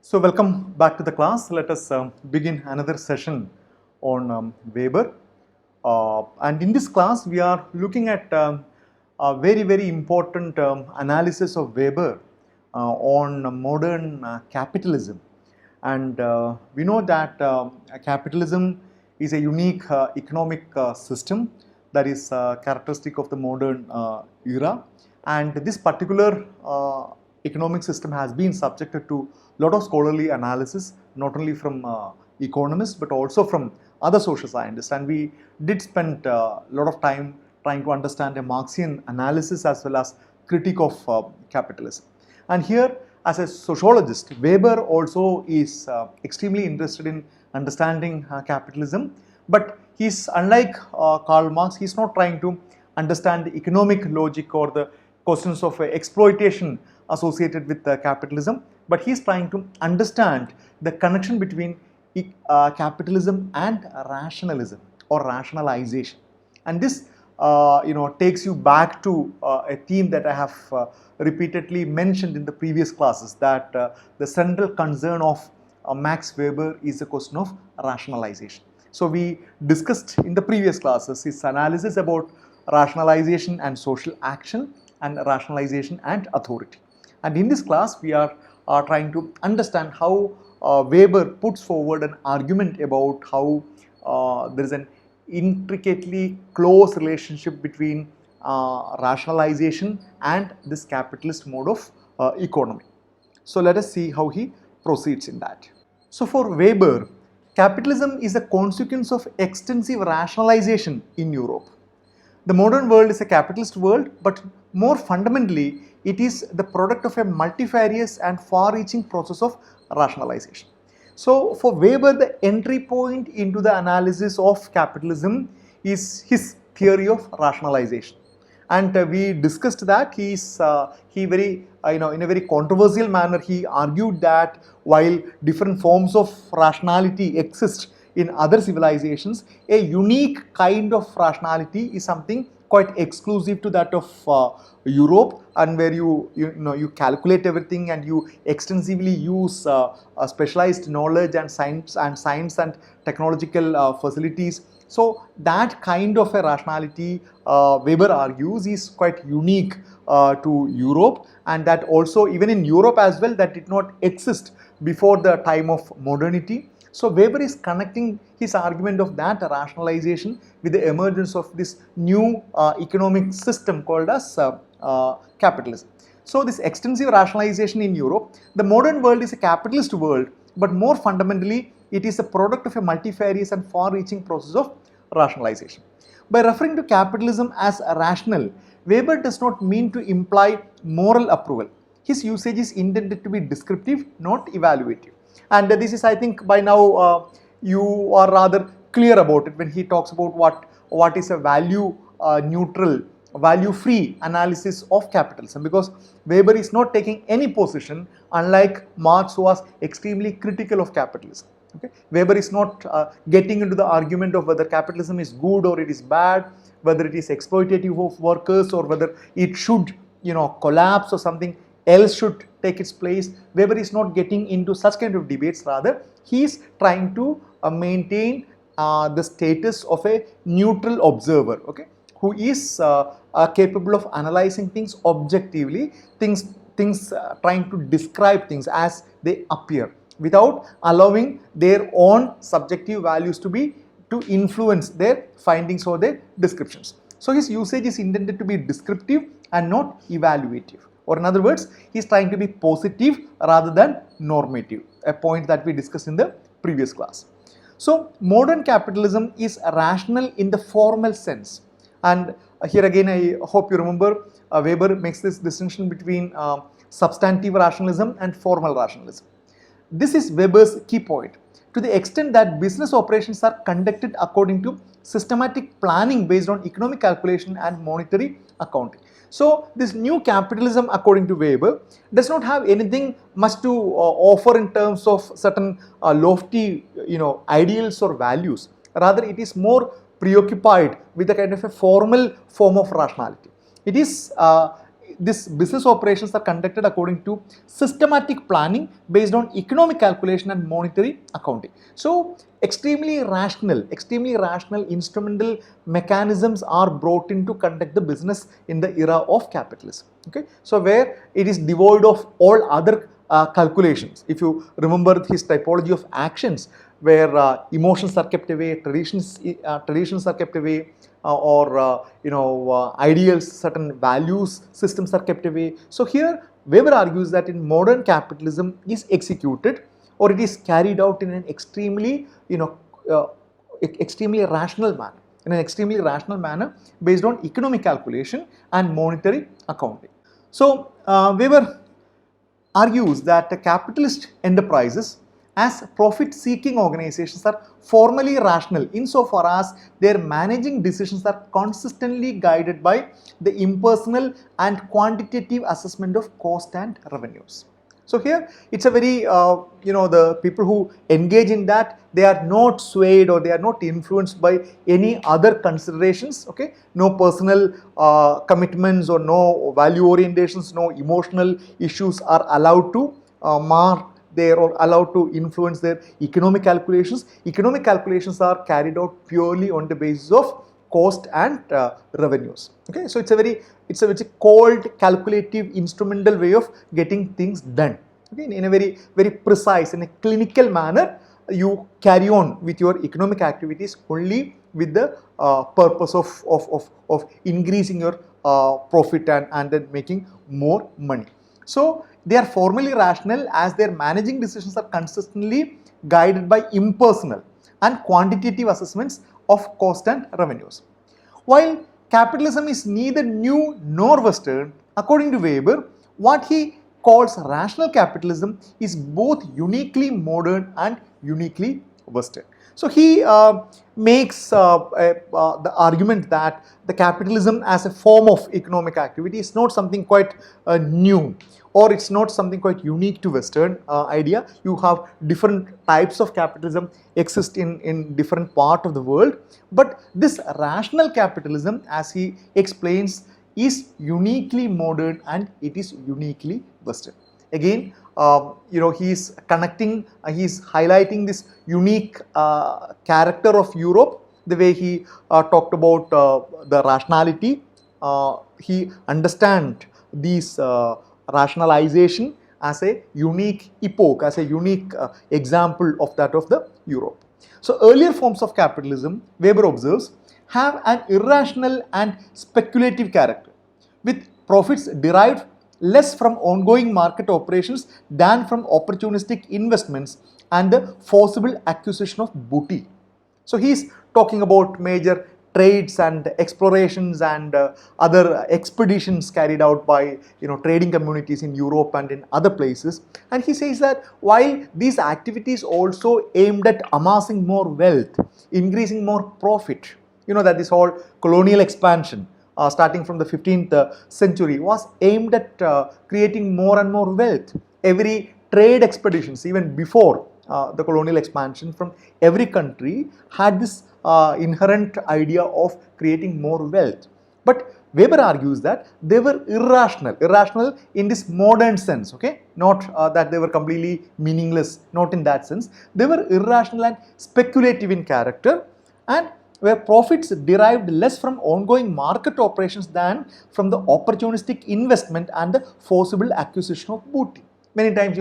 So welcome back to the class. Let us begin another session on Weber. And in this class, we are looking at a very important analysis of Weber on modern capitalism. And we know that capitalism is a unique economic system that is characteristic of the modern era. And this particular economic system has been subjected to a lot of scholarly analysis, not only from economists but also from other social scientists. And we did spend a lot of time trying to understand a Marxian analysis as well as critique of capitalism. And here, as a sociologist, Weber also is extremely interested in understanding capitalism, but he's unlike Karl Marx. He's not trying to understand the economic logic or the questions of exploitation associated with capitalism, but he's trying to understand the connection between capitalism and rationalism or rationalization. And this takes you back to a theme that I have repeatedly mentioned in the previous classes, that the central concern of Max Weber is the question of rationalization. So we discussed in the previous classes his analysis about rationalization and social action and rationalization and authority. And in this class, we are trying to understand how Weber puts forward an argument about how there is an intricately close relationship between rationalization and this capitalist mode of economy. So let us see how he proceeds in that. So for Weber, capitalism is a consequence of extensive rationalization in Europe. The modern world is a capitalist world, but more fundamentally, it is the product of a multifarious and far-reaching process of rationalization. So for Weber, the entry point into the analysis of capitalism is his theory of rationalization. And we discussed that in a very controversial manner, he argued that while different forms of rationality exist in other civilizations, a unique kind of rationality is something quite exclusive to that of Europe, and where you calculate everything and you extensively use specialized knowledge and science and technological facilities. So that kind of a rationality, Weber argues, is quite unique to Europe, and that also even in Europe as well, that did not exist before the time of modernity. So Weber is connecting his argument of that rationalization with the emergence of this new economic system called as capitalism. So this extensive rationalization in Europe, the modern world is a capitalist world, but more fundamentally, it is a product of a multifarious and far-reaching process of rationalization. By referring to capitalism as rational, Weber does not mean to imply moral approval. His usage is intended to be descriptive, not evaluative. And this is, I think, by now you are rather clear about it when he talks about what is a value neutral, value free analysis of capitalism, because Weber is not taking any position, unlike Marx, who was extremely critical of capitalism. Okay? Weber is not getting into the argument of whether capitalism is good or it is bad, whether it is exploitative of workers or whether it should collapse or something else should take its place. Weber is not getting into such kind of debates. Rather, he is trying to maintain the status of a neutral observer, okay, who is capable of analyzing things objectively, trying to describe things as they appear, without allowing their own subjective values to influence their findings or their descriptions. So his usage is intended to be descriptive and not evaluative. Or in other words, he is trying to be positive rather than normative, a point that we discussed in the previous class. So modern capitalism is rational in the formal sense. And here again, I hope you remember, Weber makes this distinction between substantive rationalism and formal rationalism. This is Weber's key point. To the extent that business operations are conducted according to systematic planning based on economic calculation and monetary accounting. So this new capitalism, according to Weber, does not have anything much to offer in terms of certain lofty ideals or values. Rather, it is more preoccupied with a kind of a formal form of rationality. It is These business operations are conducted according to systematic planning based on economic calculation and monetary accounting. So extremely rational instrumental mechanisms are brought in to conduct the business in the era of capitalism. Okay, so where it is devoid of all other calculations. If you remember his typology of actions, where emotions are kept away, traditions are kept away, ideals, certain values systems are kept away. So here Weber argues that in modern capitalism is executed, or it is carried out in an extremely extremely rational manner, based on economic calculation and monetary accounting. So Weber argues that the capitalist enterprises as profit-seeking organizations are formally rational insofar as their managing decisions are consistently guided by the impersonal and quantitative assessment of cost and revenues. So here it's a very, the people who engage in that, they are not swayed or they are not influenced by any other considerations, okay? No personal commitments or no value orientations, no emotional issues are allowed to mar their or allowed to influence their economic calculations. Economic calculations are carried out purely on the basis of cost and revenues. Okay, so it's a very cold, calculative, instrumental way of getting things done. Okay, in a very precise, in a clinical manner, you carry on with your economic activities only with the purpose of increasing your profit and then making more money. So they are formally rational as their managing decisions are consistently guided by impersonal and quantitative assessments of cost and revenues. While capitalism is neither new nor Western, according to Weber, what he calls rational capitalism is both uniquely modern and uniquely Western. So he makes the argument that the capitalism as a form of economic activity is not something quite new, or it's not something quite unique to Western idea. You have different types of capitalism exist in different part of the world, but this rational capitalism, as he explains, is uniquely modern and it is uniquely Western. Again, he's connecting, he's highlighting this unique character of Europe, the way he talked about the rationality. He understands these rationalization as a unique epoch, as a unique example of that of the Europe. So earlier forms of capitalism, Weber observes, have an irrational and speculative character, with profits derived less from ongoing market operations than from opportunistic investments and the forcible acquisition of booty. So he is talking about major trades and explorations and other expeditions carried out by trading communities in Europe and in other places, and he says that while these activities also aimed at amassing more wealth, increasing more profit, that this whole colonial expansion starting from the 15th century was aimed at creating more and more wealth. Every trade expeditions, even before the colonial expansion, from every country had this inherent idea of creating more wealth. But Weber argues that they were irrational in this modern sense, okay? Not that they were completely meaningless, not in that sense. They were irrational and speculative in character, and where profits derived less from ongoing market operations than from the opportunistic investment and the forcible acquisition of booty. Many times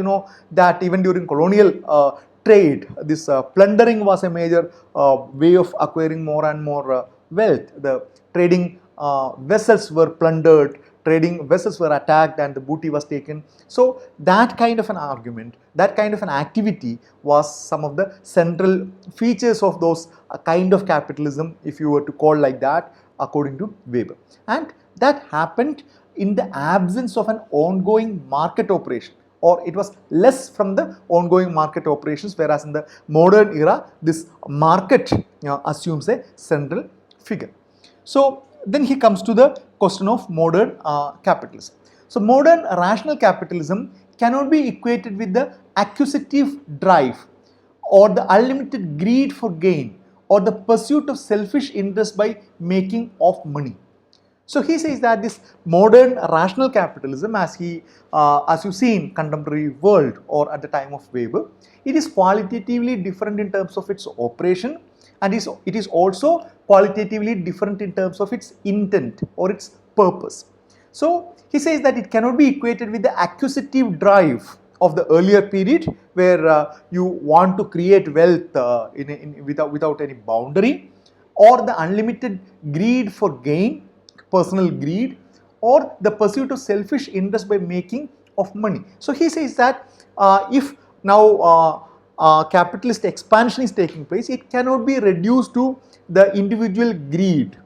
that even during colonial trade, this plundering was a major way of acquiring more and more wealth. The trading vessels were plundered, trading vessels were attacked and the booty was taken. So that kind of an argument, that kind of an activity was some of the central features of those kind of capitalism, if you were to call like that, according to Weber. And that happened in the absence of an ongoing market operation, or it was less from the ongoing market operations, whereas in the modern era, this market assumes a central figure. So then he comes to the question of modern capitalism. So modern rational capitalism cannot be equated with the acquisitive drive or the unlimited greed for gain or the pursuit of selfish interest by making of money. So he says that this modern rational capitalism, as you see in contemporary world or at the time of Weber, it is qualitatively different in terms of its operation, and it is also qualitatively different in terms of its intent or its purpose. So he says that it cannot be equated with the acquisitive drive of the earlier period, where you want to create wealth without any boundary, or the unlimited greed for gain, personal greed, or the pursuit of selfish interest by making of money. So he says that if now capitalist expansion is taking place, it cannot be reduced to the individual greed.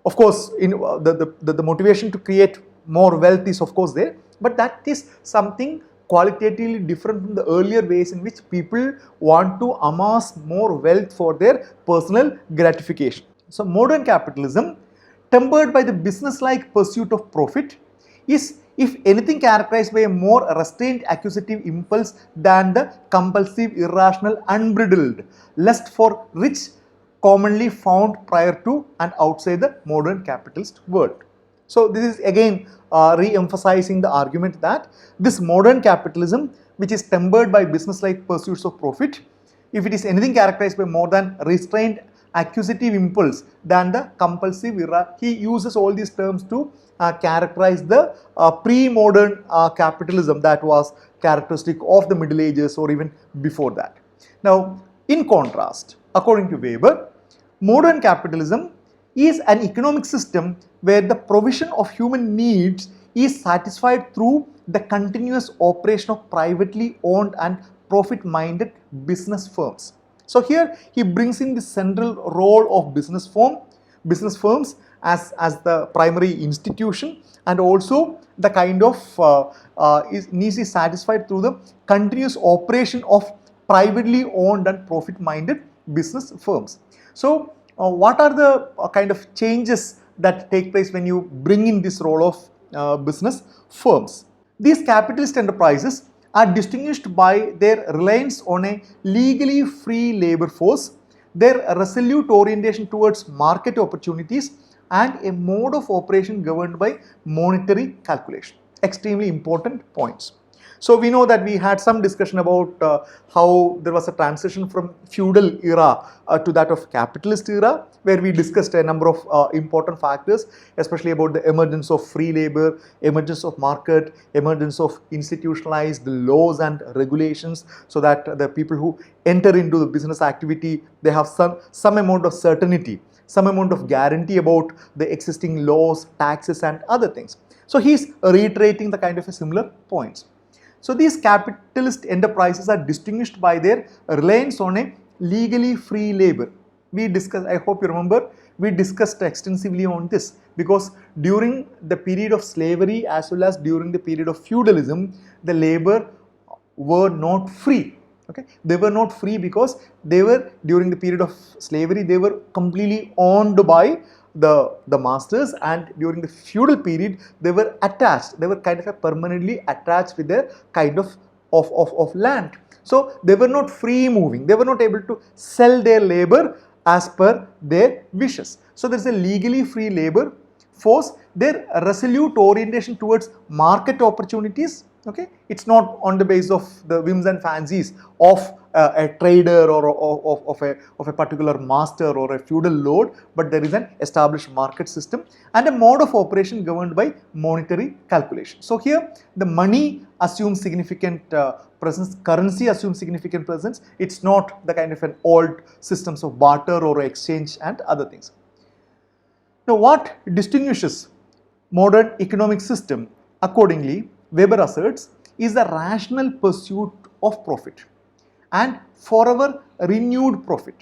Of course, the motivation to create more wealth is of course there, but that is something qualitatively different from the earlier ways in which people want to amass more wealth for their personal gratification. So modern capitalism, tempered by the business-like pursuit of profit, is if anything characterized by a more restrained acquisitive impulse than the compulsive, irrational, unbridled lust for rich commonly found prior to and outside the modern capitalist world. So this is again re-emphasizing the argument that this modern capitalism, which is tempered by business-like pursuits of profit, if it is anything characterized by more than restrained acquisitive impulse than the compulsive, he uses all these terms to characterize the pre-modern capitalism that was characteristic of the Middle Ages or even before that. Now, in contrast, according to Weber, modern capitalism is an economic system where the provision of human needs is satisfied through the continuous operation of privately owned and profit-minded business firms. So here he brings in the central role of business firms as the primary institution, and also the kind of needs is satisfied through the continuous operation of privately owned and profit-minded business firms. So what are the kind of changes that take place when you bring in this role of business firms? These capitalist enterprises are distinguished by their reliance on a legally free labor force, their resolute orientation towards market opportunities, and a mode of operation governed by monetary calculation. Extremely important points. So we know that we had some discussion about how there was a transition from feudal era to that of capitalist era, where we discussed a number of important factors, especially about the emergence of free labor, emergence of market, emergence of institutionalized laws and regulations, so that the people who enter into the business activity, they have some amount of certainty, some amount of guarantee about the existing laws, taxes and other things. So he is reiterating the kind of a similar points. So these capitalist enterprises are distinguished by their reliance on a legally free labor. We discussed, I hope you remember, we discussed extensively on this, because during the period of slavery as well as during the period of feudalism, the labor were not free. Okay, they were not free because they were, during the period of slavery, they were completely owned by the masters, and during the feudal period they were attached, they were kind of permanently attached with their kind of land. So they were not free moving, they were not able to sell their labor as per their wishes. So there is a legally free labor force, their resolute orientation towards market opportunities. Okay, it's not on the basis of the whims and fancies of a trader or of a particular master or a feudal lord, but there is an established market system and a mode of operation governed by monetary calculation. So here the money assumes significant presence, currency assumes significant presence. It's not the kind of an old systems of barter or exchange and other things. Now, what distinguishes modern economic system, accordingly, Weber asserts, is the rational pursuit of profit and forever renewed profit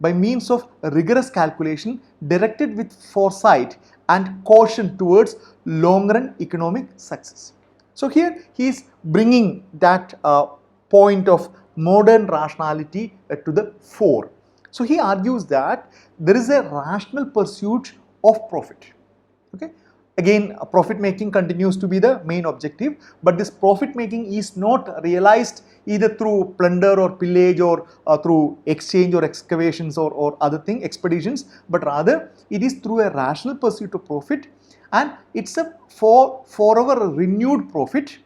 by means of rigorous calculation directed with foresight and caution towards long-run economic success. So here he is bringing that point of modern rationality to the fore. So he argues that there is a rational pursuit of profit. Okay. Again, profit making continues to be the main objective, but this profit making is not realized either through plunder or pillage or through exchange or excavations or other thing, expeditions, but rather it is through a rational pursuit of profit and it's a forever renewed profit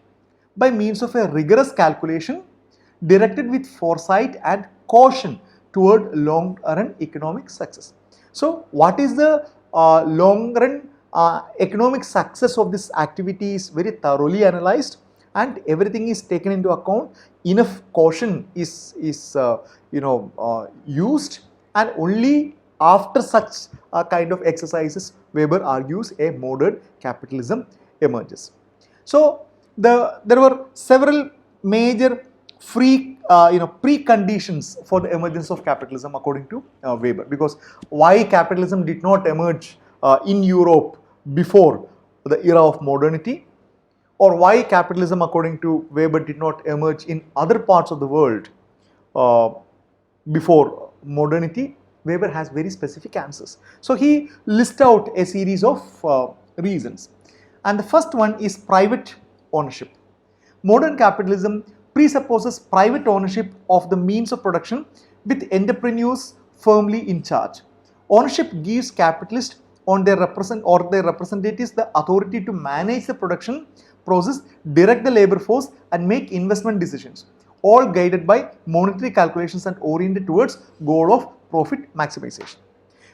by means of a rigorous calculation directed with foresight and caution toward long-run economic success. So, what is the long-run economic success of this activity is very thoroughly analyzed, and everything is taken into account. Enough caution is used, and only after such kind of exercises Weber argues a modern capitalism emerges. So there were several major preconditions for the emergence of capitalism according to Weber, because why capitalism did not emerge in Europe before the era of modernity, or why capitalism according to Weber did not emerge in other parts of the world before modernity. Weber has very specific answers. So he lists out a series of reasons, and the first one is private ownership. Modern capitalism presupposes private ownership of the means of production with entrepreneurs firmly in charge. Ownership gives capitalists or their representatives the authority to manage the production process, direct the labor force, and make investment decisions, all guided by monetary calculations and oriented towards goal of profit maximization.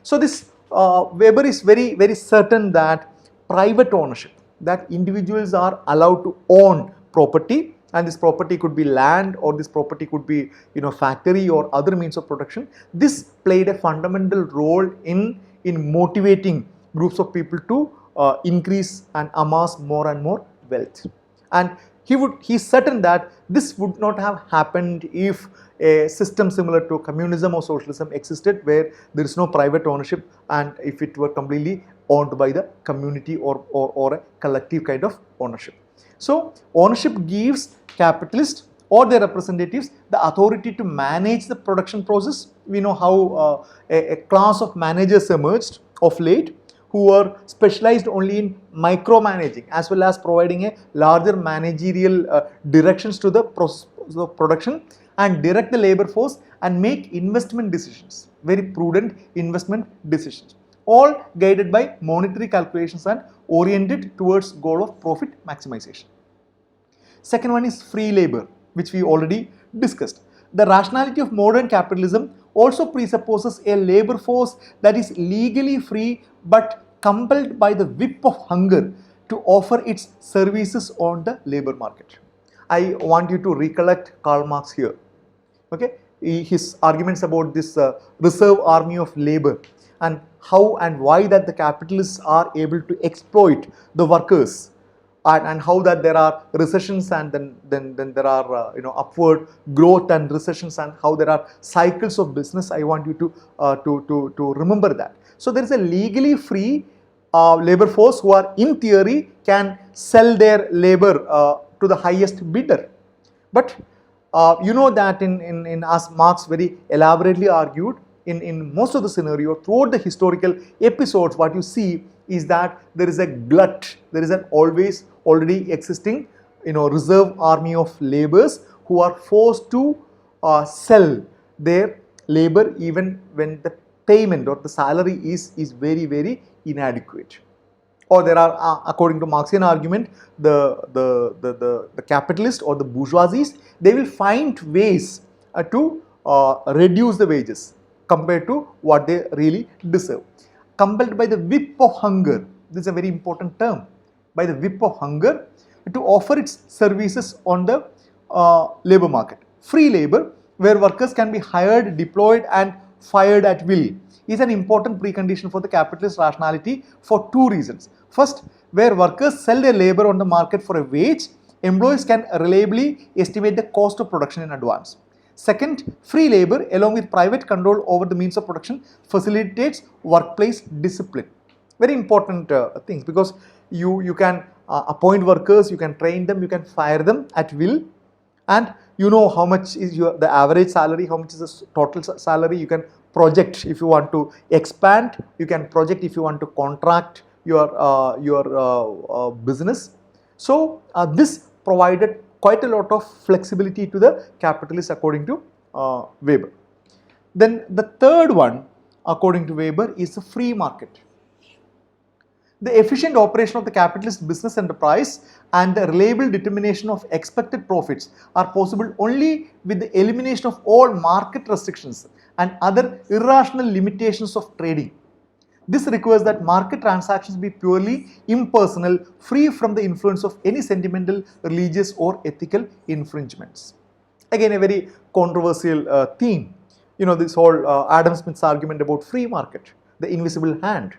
So this Weber is very certain that private ownership, that individuals are allowed to own property, and this property could be land, or this property could be factory or other means of production. This played a fundamental role in motivating groups of people to increase and amass more and more wealth. And he's certain that this would not have happened if a system similar to communism or socialism existed, where there is no private ownership, and if it were completely owned by the community or a collective kind of ownership. So ownership gives capitalists or their representatives the authority to manage the production process. We know how a class of managers emerged of late, who were specialized only in micromanaging as well as providing a larger managerial directions to the process of production, and direct the labor force and make investment decisions, very prudent investment decisions, all guided by monetary calculations and oriented towards goal of profit maximization. Second one is free labor, which we already discussed. The rationality of modern capitalism also presupposes a labor force that is legally free but compelled by the whip of hunger to offer its services on the labor market. I want you to recollect Karl Marx here. Okay, his arguments about this reserve army of labor, and how and why that the capitalists are able to exploit the workers, and how that there are recessions and then there are upward growth and recessions, and how there are cycles of business. I want you to remember that. So there is a legally free labor force who are in theory can sell their labor to the highest bidder, but you know that in as Marx very elaborately argued, in most of the scenario throughout the historical episodes, what you see is that there is a glut, there is an already existing reserve army of laborers who are forced to sell their labor even when the payment or the salary is very inadequate. Or there are, according to Marxian argument, the capitalist or the bourgeoisies, they will find ways to reduce the wages compared to what they really deserve. Compelled by the whip of hunger, this is a very important term, by the whip of hunger, to offer its services on the labor market. Free labor, where workers can be hired, deployed and fired at will, is an important precondition for the capitalist rationality for two reasons. First, where workers sell their labor on the market for a wage, employers can reliably estimate the cost of production in advance. Second, free labor along with private control over the means of production facilitates workplace discipline. Very important things, because you can appoint workers, you can train them, you can fire them at will, and you know how much is the average salary, how much is the total salary. You can project if you want to expand, you can project if you want to contract your business. So this provided quite a lot of flexibility to the capitalists according to Weber. Then the third one according to Weber is the free market. The efficient operation of the capitalist business enterprise and the reliable determination of expected profits are possible only with the elimination of all market restrictions and other irrational limitations of trading. This requires that market transactions be purely impersonal, free from the influence of any sentimental, religious or ethical infringements. Again, a very controversial theme. This whole Adam Smith's argument about free market, the invisible hand.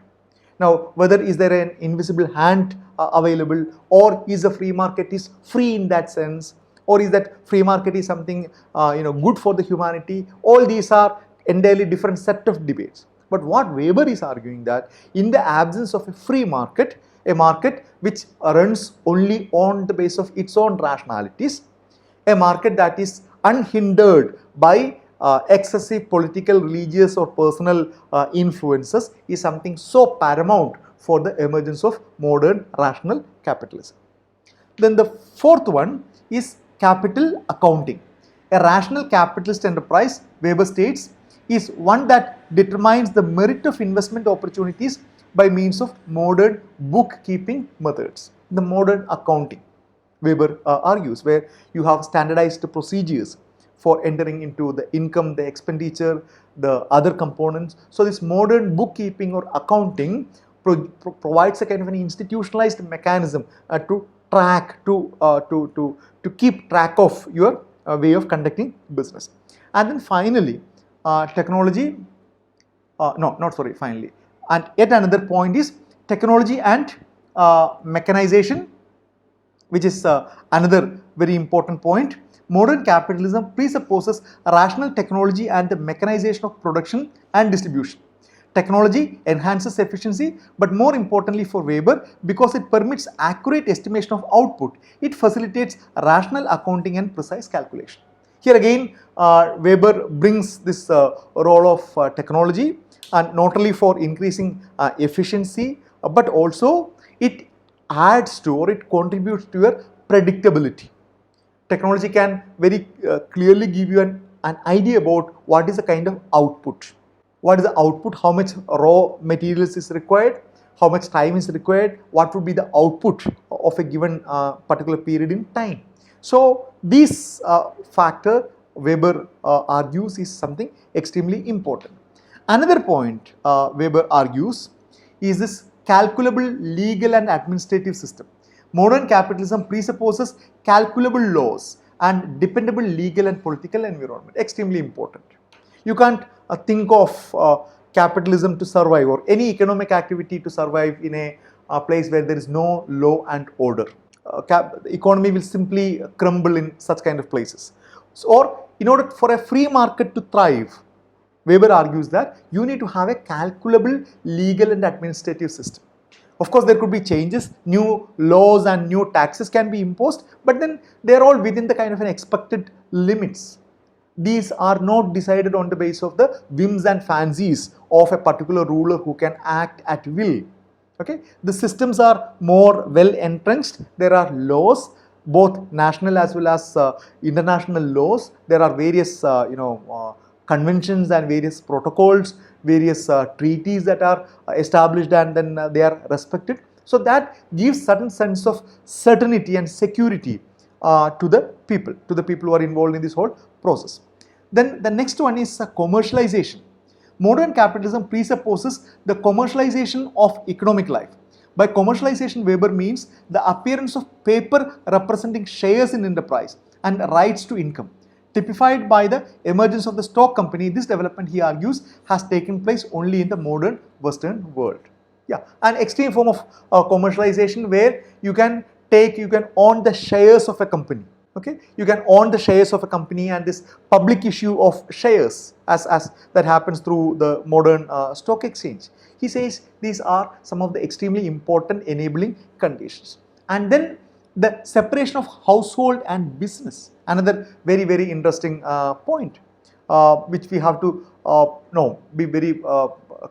Now, whether is there an invisible hand available, or is the free market is free in that sense, or is that free market is something good for the humanity? All these are entirely different set of debates. But what Weber is arguing that in the absence of a free market, a market which runs only on the basis of its own rationalities, a market that is unhindered by excessive political, religious or personal influences, is something so paramount for the emergence of modern rational capitalism. Then the fourth one is capital accounting. A rational capitalist enterprise, Weber states, is one that determines the merit of investment opportunities by means of modern bookkeeping methods. The modern accounting, Weber argues, where you have standardized procedures for entering into the income, the expenditure, the other components. So this modern bookkeeping or accounting provides a kind of an institutionalized mechanism to track, to keep track of your way of conducting business. And then finally, technology, finally. And yet another point is technology and mechanization, which is another very important point. Modern capitalism presupposes rational technology and the mechanization of production and distribution. Technology enhances efficiency, but more importantly for Weber, because it permits accurate estimation of output, it facilitates rational accounting and precise calculation. Here again, Weber brings this role of technology, and not only for increasing efficiency, but also it adds to, or it contributes to your predictability. Technology can very clearly give you an idea about what is the kind of output. What is the output, how much raw materials is required, how much time is required, what would be the output of a given particular period in time. So this factor, Weber argues, is something extremely important. Another point Weber argues is this calculable legal and administrative system. Modern capitalism presupposes calculable laws and dependable legal and political environment. Extremely important. You can't think of capitalism to survive, or any economic activity to survive in a place where there is no law and order. The economy will simply crumble in such kind of places. So, or in order for a free market to thrive, Weber argues that you need to have a calculable legal and administrative system. Of course, there could be changes, new laws and new taxes can be imposed, but then they are all within the kind of an expected limits. These are not decided on the basis of the whims and fancies of a particular ruler who can act at will. Okay, the systems are more well entrenched. There are laws, both national as well as international laws. There are various conventions and various protocols, various treaties that are established, and then they are respected. So that gives certain sense of certainty and security to the people who are involved in this whole process. Then the next one is commercialization. Modern capitalism presupposes the commercialization of economic life. By commercialization, Weber means the appearance of paper representing shares in enterprise and rights to income. Typified by the emergence of the stock company, this development, he argues, has taken place only in the modern Western world. Yeah, an extreme form of commercialization where you can own the shares of a company. Okay, you can own the shares of a company, and this public issue of shares as that happens through the modern stock exchange. He says these are some of the extremely important enabling conditions. And then the separation of household and business, another very, very interesting point, which we have to be very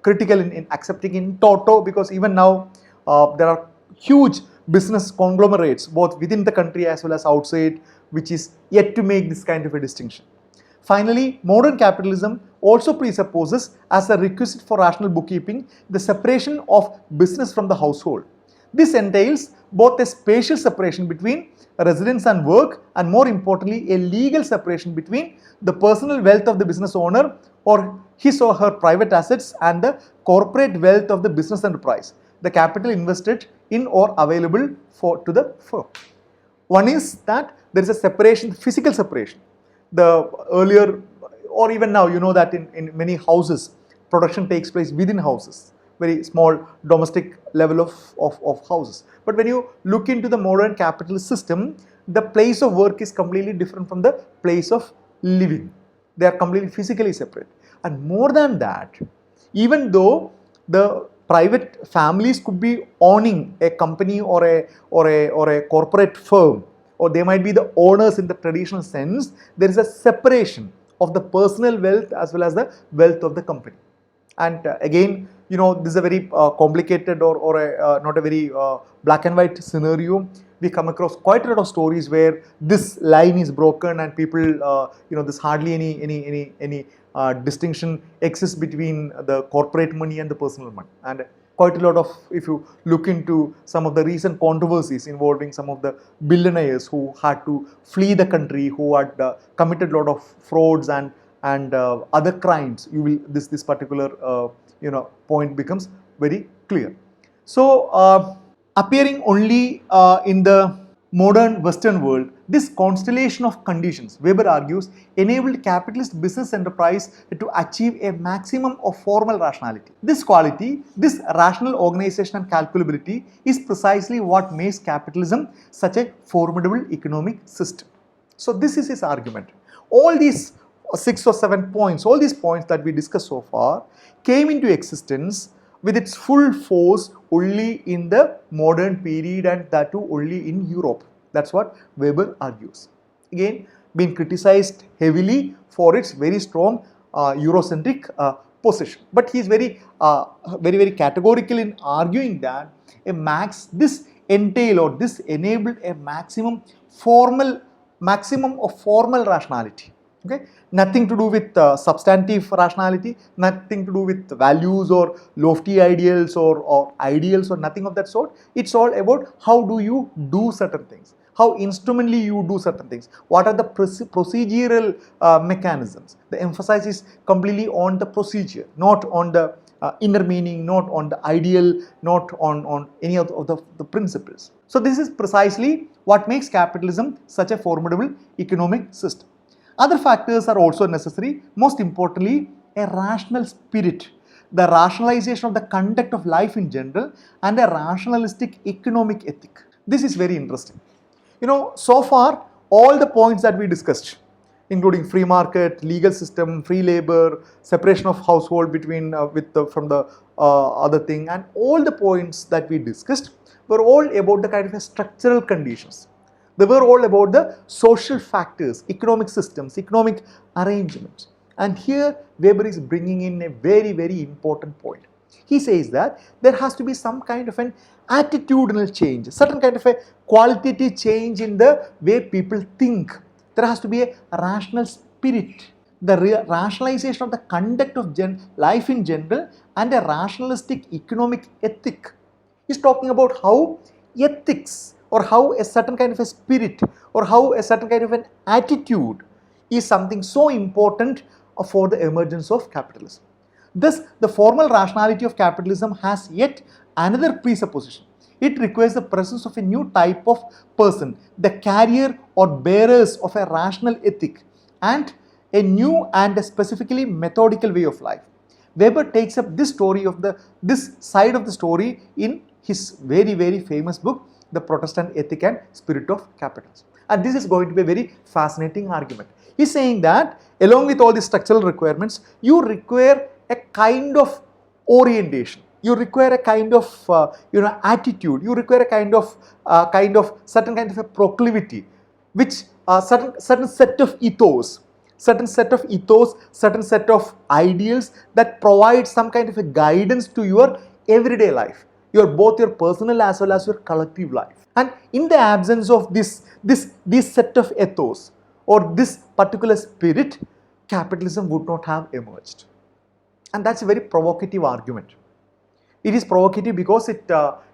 critical in accepting in toto, because even now there are huge business conglomerates both within the country as well as outside, which is yet to make this kind of a distinction. Finally, modern capitalism also presupposes as a requisite for rational bookkeeping the separation of business from the household. This entails both a spatial separation between residence and work, and more importantly a legal separation between the personal wealth of the business owner or his or her private assets and the corporate wealth of the business enterprise, the capital invested in or available to the firm. One is that there is a separation, physical separation. The earlier or even now, you know that in many houses, production takes place within houses, very small domestic level of houses. But when you look into the modern capitalist system, the place of work is completely different from the place of living. They are completely physically separate. And more than that, even though the private families could be owning a company or a corporate firm, or they might be the owners in the traditional sense, there is a separation of the personal wealth as well as the wealth of the company. And again, you know, this is a very complicated or not a very black and white scenario. We come across quite a lot of stories where this line is broken and people, you know, there's hardly any distinction exists between the corporate money and the personal money. And quite a lot of, if you look into some of the recent controversies involving some of the billionaires who had to flee the country, who had committed a lot of frauds and other crimes, you will this particular you know, point becomes very clear. So appearing only in the modern Western world, this constellation of conditions, Weber argues, enabled capitalist business enterprise to achieve a maximum of formal rationality. This quality, this rational organization and calculability is precisely what makes capitalism such a formidable economic system. So this is his argument. All these 6 or 7 points, all these points that we discussed so far came into existence with its full force only in the modern period, and that too only in Europe. That's what Weber argues. Again, been criticized heavily for its very strong Eurocentric position. But he is very categorical in arguing that this entail or this enabled a maximum of formal rationality. Okay, nothing to do with substantive rationality, nothing to do with values or lofty ideals or ideals or nothing of that sort. It's all about how do you do certain things, how instrumentally you do certain things, what are the procedural mechanisms. The emphasis is completely on the procedure, not on the inner meaning, not on the ideal, not on any of the principles. So this is precisely what makes capitalism such a formidable economic system. Other factors are also necessary, most importantly a rational spirit, the rationalization of the conduct of life in general, and a rationalistic economic ethic. This is very interesting. You know, so far all the points that we discussed, including free market, legal system, free labor, separation of household between from the other thing, and all the points that we discussed were all about the kind of structural conditions. They were all about the social factors, economic systems, economic arrangements. And here Weber is bringing in a very, very important point. He says that there has to be some kind of an attitudinal change, certain kind of a qualitative change in the way people think. There has to be a rational spirit, the rationalization of the conduct of life in general, and a rationalistic economic ethic. He's talking about how ethics, or how a certain kind of a spirit, or how a certain kind of an attitude is something so important for the emergence of capitalism. Thus, the formal rationality of capitalism has yet another presupposition. It requires the presence of a new type of person, the carrier or bearers of a rational ethic, and a new and a specifically methodical way of life. Weber takes up this side of the story in his very, very famous book, The Protestant Ethic and Spirit of Capitalism. And this is going to be a very fascinating argument. He's saying that along with all these structural requirements, you require a kind of orientation. You require a kind of attitude. You require a kind of certain kind of a proclivity, which certain set of ethos, certain set of ideals that provide some kind of a guidance to your everyday life, both your personal as well as your collective life. And in the absence of this set of ethos or this particular spirit, capitalism would not have emerged. And that's a very provocative argument. It is provocative because it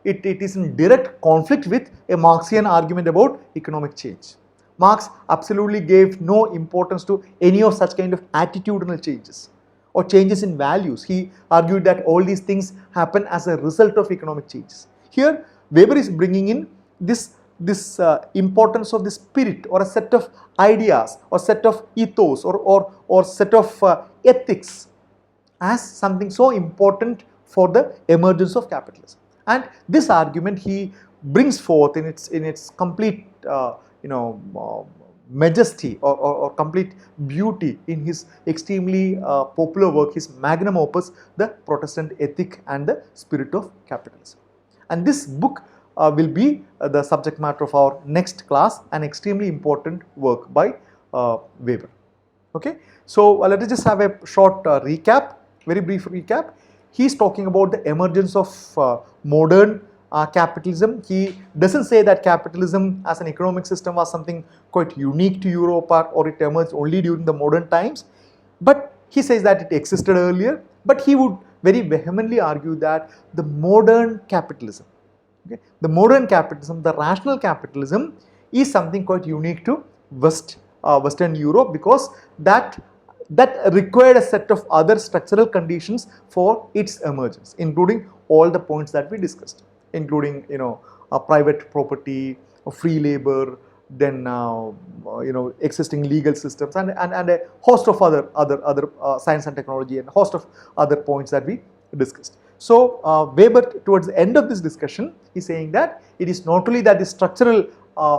is in direct conflict with a Marxian argument about economic change. Marx absolutely gave no importance to any of such kind of attitudinal changes or changes in values. He argued that all these things happen as a result of economic changes. Here, Weber is bringing in this importance of the spirit or a set of ideas or set of ethos or set of ethics as something so important for the emergence of capitalism. And this argument he brings forth in its complete majesty or complete beauty in his extremely popular work, his magnum opus, The Protestant Ethic and the Spirit of Capitalism. And this book will be the subject matter of our next class, an extremely important work by Weber. Okay, so let us just have a short recap, very brief recap. He is talking about the emergence of modern capitalism. He doesn't say that capitalism as an economic system was something quite unique to Europe or it emerged only during the modern times, but he says that it existed earlier, but he would very vehemently argue that the modern capitalism, okay, the modern capitalism, the rational capitalism is something quite unique to Western Europe, because that required a set of other structural conditions for its emergence, including all the points that we discussed, including private property, free labor, then existing legal systems, and a host of other science and technology, and a host of other points that we discussed. So Weber, towards the end of this discussion, is saying that it is not only that the structural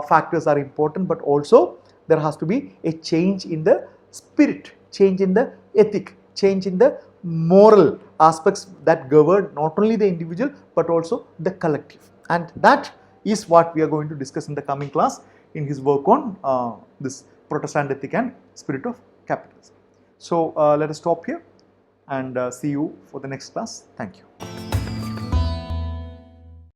factors are important, but also there has to be a change in the spirit, change in the ethic, change in the moral aspects that govern not only the individual but also the collective. And that is what we are going to discuss in the coming class in his work on this Protestant Ethic and Spirit of Capitalism. So let us stop here and see you for the next class. Thank you.